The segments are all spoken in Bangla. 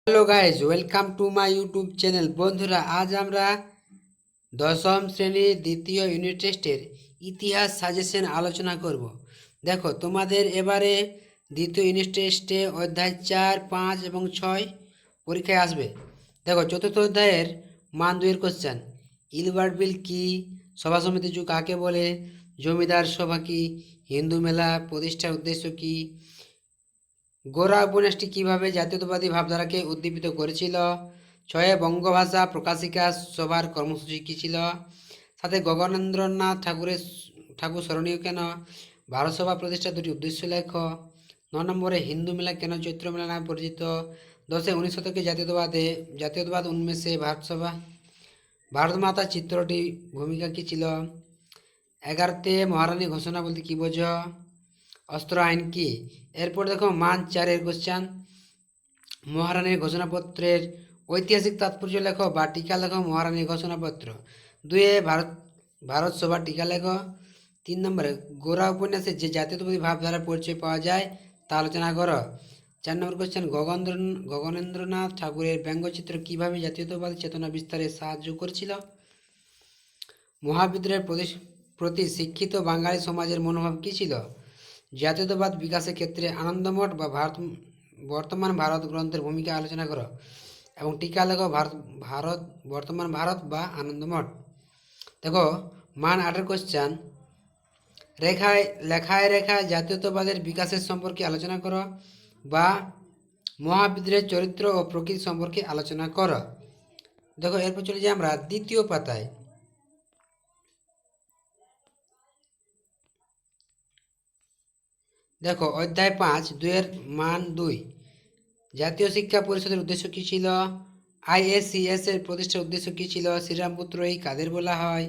Hello guys, welcome to my YouTube channel. বন্ধুরা, আজ আমরা দশম শ্রেণীর দ্বিতীয় ইউনিট টেস্টের ইতিহাস সাজেশন আলোচনা করব। দেখো, তোমাদের এবারে দ্বিতীয় ইউনিট টেস্টে অধ্যায় 4, 5 এবং 6 পরীক্ষায় আসবে। দেখো, চতুর্থ অধ্যায়ের মান 2-এর কোশ্চেন। ইলবার্ট বিল কী, সভা সমিতি যুগ কাকে বলে, জমিদার সভা কী, হিন্দু মেলা প্রতিষ্ঠার উদ্দেশ্য কী, গোরা উপন্যাসটি কীভাবে জাতীয়তাবাদী ভাবধারাকে উদ্দীপিত করেছিল, 6 বঙ্গভাষা প্রকাশিকা সভার কর্মসূচি কী ছিল, সাথে গগনেন্দ্রনাথ ঠাকুর স্মরণীয় কেন, ভারত সভা প্রতিষ্ঠার দুটি উদ্দেশ্য লেখ, 9 নম্বরে হিন্দু মেলা কেন চৈত্র মেলা নামে পরিচিত, 10 19 শতকে জাতীয়তাবাদ উন্মেষে ভারত মাতা চিত্রটি ভূমিকা কী ছিল, 11তে মহারানী ঘোষণা বলতে কী বোঝো, অস্ত্র আইন কি। এরপর দেখো মান 4-এর কোশ্চেন। মহারানীর ঘোষণাপত্রের ঐতিহাসিক তাৎপর্য লেখো বা টিকা লেখো মহারানীর ঘোষণাপত্র। 2 ভারত সভা টিকা লেখো। 3 নম্বরে গোরা উপন্যাসে যে জাতীয়তাবাদী ভাবধারার পরিচয় পাওয়া যায় তা আলোচনা করো। 4 নম্বর কোশ্চেন, গগনেন্দ্রনাথ ঠাকুরের ব্যঙ্গচিত্র কীভাবে জাতীয়তাবাদী চেতনা বিস্তারে সাহায্য করেছিল। মহাবিদ্রোহের প্রতি শিক্ষিত বাঙালি সমাজের মনোভাব কী ছিল। জাতীয়তাবাদ বিকাশের ক্ষেত্রে আনন্দমঠ বা বর্তমান ভারত গ্রন্থের ভূমিকা আলোচনা করো এবং টিকা লেখো বর্তমান ভারত বা আনন্দমঠ। দেখো মান 8-এর কোশ্চেন। লেখায় জাতীয়তাবাদের বিকাশের সম্পর্কে আলোচনা করো বা মহাবিদ্রোহের চরিত্র ও প্রকৃতি সম্পর্কে আলোচনা করো। দেখো এরপর চলে যাই আমরা দ্বিতীয় পাতায়। দেখো অধ্যায় 5, 2-এর মান 2। জাতীয় শিক্ষা পরিষদের উদ্দেশ্য কী ছিল, আইএসসিএস এর প্রতিষ্ঠার উদ্দেশ্য কী ছিল, শ্রীরামপুত্র এই কাদের বলা হয়,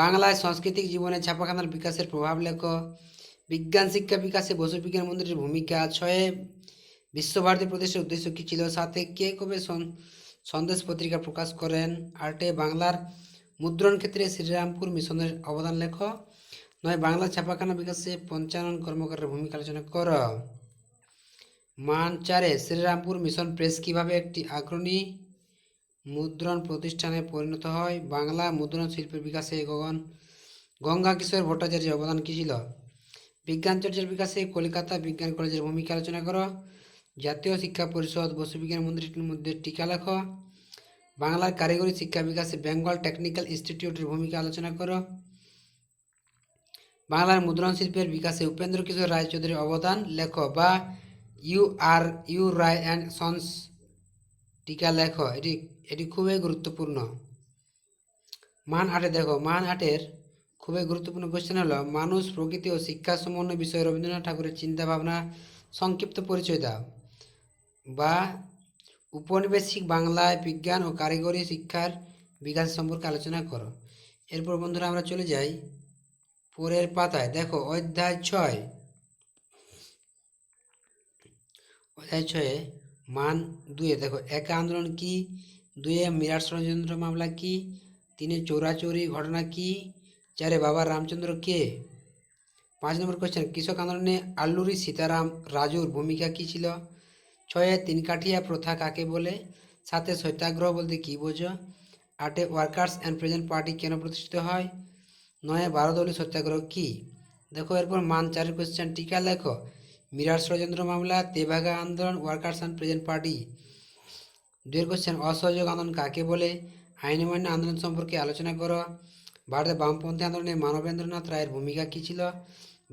বাংলায় সাংস্কৃতিক জীবনে ছাপাখানার বিকাশের প্রভাব লেখো, বিজ্ঞান শিক্ষা বিকাশে বসু বিজ্ঞান মন্দিরের ভূমিকা, 6 বিশ্বভারতী প্রতিষ্ঠার উদ্দেশ্য কী ছিল, 7 কে কবে সন্দেশ পত্রিকা প্রকাশ করেন, 8 বাংলার মুদ্রণ ক্ষেত্রে শ্রীরামপুর মিশনের অবদান লেখো, 9 বাংলা ছাপাখানা বিকাশে পঞ্চানন কর্মকারের ভূমিকা আলোচনা করো। মান 4-এ শ্রীরামপুর মিশন প্রেস কীভাবে একটি অগ্রণী মুদ্রণ প্রতিষ্ঠানে পরিণত হয়, বাংলা মুদ্রণ শিল্পের বিকাশে গঙ্গা কিশোর ভট্টাচার্যের অবদান কী ছিল, বিজ্ঞান চর্চার বিকাশে কলকাতা বিজ্ঞান কলেজের ভূমিকা আলোচনা করো, জাতীয় শিক্ষা পরিষদ বসু বিজ্ঞান মন্দিরের মধ্যে টিকা লেখো, বাংলার কারিগরি শিক্ষা বিকাশে বেঙ্গল টেকনিক্যাল ইনস্টিটিউটের ভূমিকা আলোচনা করো, বাংলার মুদ্রণ শিল্পের বিকাশে উপেন্দ্র কিশোর রায়চৌধুরীর অবদান লেখো বা ইউ রায় অ্যান্ড সন্স টিকা লেখো। এটি খুবই গুরুত্বপূর্ণ। মান 8-এ দেখো, মান 8-এর খুবই গুরুত্বপূর্ণ কোশ্চেন হলো, মানুষ প্রকৃতি ও শিক্ষা সমন্বয় বিষয়ে রবীন্দ্রনাথ ঠাকুরের চিন্তা ভাবনা সংক্ষিপ্ত পরিচয় দাও বা উপনিবেশিক বাংলায় বিজ্ঞান ও কারিগরি শিক্ষার বিকাশ সম্পর্কে আলোচনা করো। এরপর বন্ধুরা আমরা চলে যাই পরের পাতায়। দেখো অধ্যায় 6। অধ্যায় 6-এ মান 2-এ দেখো, 1 আন্দোলন কি, 2 মিরাট ষড়যন্ত্র মামলা কি, 3 চৌরাচৌরি ঘটনা কি, 4 বাবা রামচন্দ্র কে। 5 নম্বর কোশ্চেন, কৃষক আন্দোলনে আল্লুরি সীতারাম রাজুর ভূমিকা কী ছিল, 6 তিনকাঠিয়া প্রথা কাকে বলে, 7 সত্যাগ্রহ বলতে কী বোঝো, 8 ওয়ার্কার্স অ্যান্ড প্রেজেন্ট পার্টি কেন প্রতিষ্ঠিত হয়, 9 বারোদলী সত্যাগ্রহ কী। দেখো এরপর মান 4-এর কোশ্চেন, টিকা লেখো মিরাট ষড়যন্ত্র মামলা, তেভাগা আন্দোলন, workers and present party. 2 question, অসহযোগ আন্দোলন কাকে বলে, আইন অমান্য আন্দোলন সম্পর্কে আলোচনা করো, ভারতের বামপন্থী আন্দোলনে মানবেন্দ্রনাথ রায়ের ভূমিকা কী ছিল,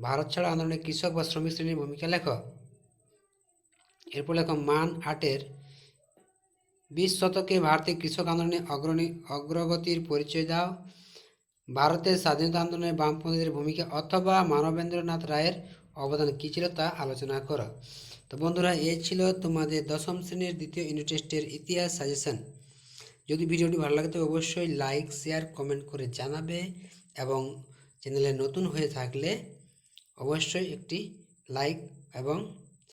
ভারত ছাড়ো আন্দোলনে কৃষক বা শ্রমিক শ্রেণীর ভূমিকা লেখো। এরপর লেখো মান 8-এর 20 শতকে ভারতীয় কৃষক আন্দোলনে অগ্রগতির পরিচয় দাও, ভারতের স্বাধীনতা আন্দোলনে বামপন্থীদের ভূমিকা অথবা মানবেন্দ্রনাথ রায়ের অবদান কী ছিল তা আলোচনা করো। তো বন্ধুরা, এই ছিল তোমাদের দশম শ্রেণীর দ্বিতীয় ইউনিট টেস্টের ইতিহাস সাজেশন। যদি ভিডিওটি ভালো লাগে তবে অবশ্যই লাইক শেয়ার কমেন্ট করে জানাবে এবং চ্যানেলে নতুন হয়ে থাকলে অবশ্যই একটি লাইক এবং